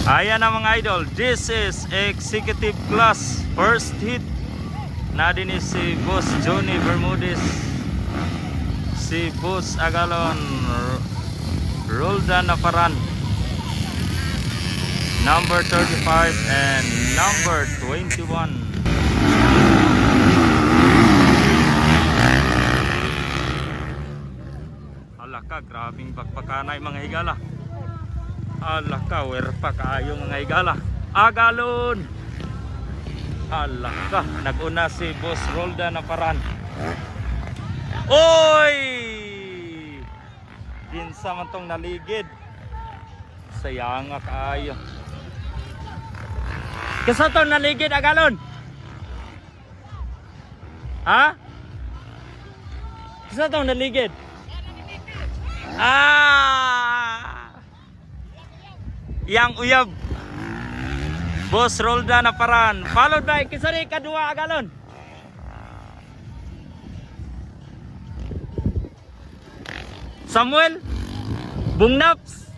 Ayan na mga idol, this is executive class first hit. Na din si Boss Johnny Bermudez, si Boss Agalon, Roldan Naparan, number 35 and number 21. Ala ka, grabing bakbakanay mga higala. Ala ka, werpa kaayo mga higala. Agalon! Ala ka, nag-una si Boss Roldan Naparan. Oy! Kinsa man tong naligid. Sayang nga kaayo. Kinsa tong naligid, Agalon? Ha? Kinsa tong naligid? Yang uyab. Boss Roldan Naparan. Followed by kisari kadua, Agalon. Samuel Bungnaps.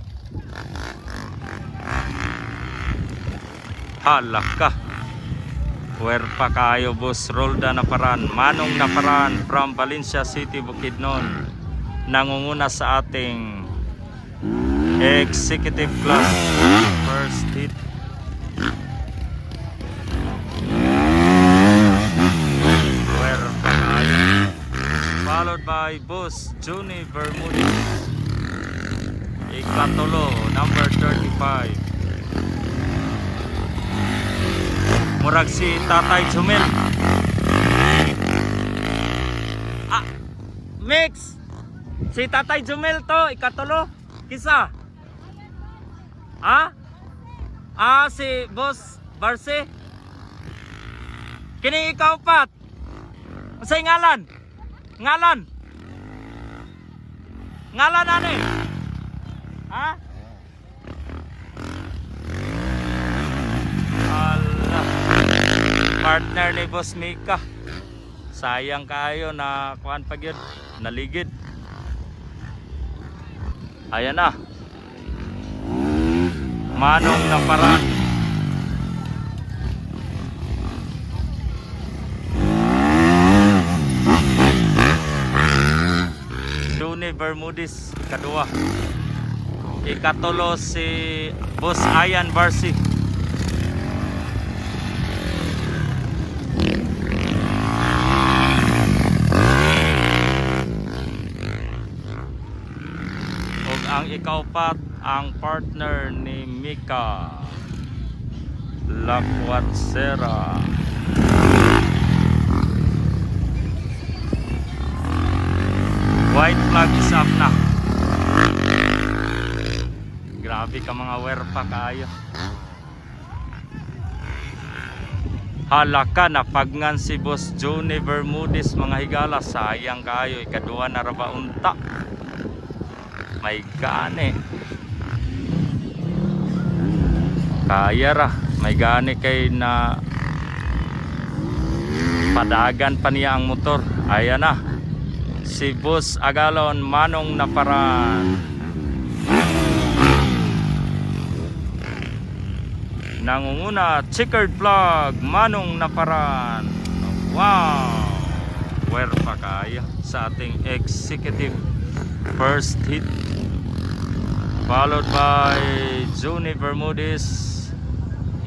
Halak ka. Werpa kayo Boss Roldan Naparan. Manong Naparan from Valencia City, Bukidnon. Nangunguna sa ating executive class first hit. Followed by Boss Johnny Bermudez, ikatulo, number 35. Murag si Tatay Jumel. Mix! Si Tatay Jumel to, ikatulo. Kisa? Si Boss Barce. Kini ikaw pat. Masay ngalan? Ngalan ano eh? Ha? Allah. Partner ni Boss Mika. Sayang kayo na kuan pag yun, naligid. Ayan na. Manong Naparan. Johnny Bermudez, kadua. Ikatulo si Boss Ayan Barsi. Og ang ikaupat, ang partner ni Mika Lakwatsera. White flag is up na. Grabe ka mga werpa kayo. Halaka na pagngan si Boss Johnny Bermudez mga higala. Sayang kayo, ikadua na raba unta. May gane. Kaya ra, may gane kay na padagan pa niya ang motor. Ayan na. Si Boss Agalon, Manong Naparan. Nangunguna, checkered flag, Manong Naparan. Wow! Werpa kaya sa ating executive first hit. Followed by Johnny Bermudez.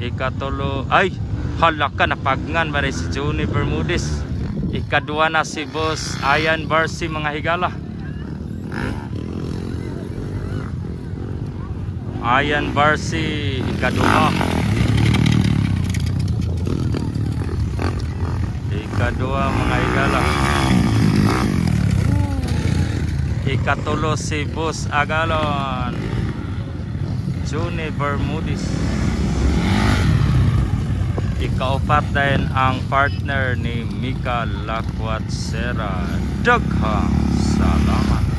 Ikatulo. Ay! Halaka, napagngan ba rin si Johnny Bermudez. Ikadua na si Boss Ayan Barsi mga higala. Ayan Barsi, ikadua. Ikadua mga higala. Ikatulo si Boss Agalon, Johnny Bermudez. Ikaupat din ang partner ni Mika Lakwatsera. Daghang salamat.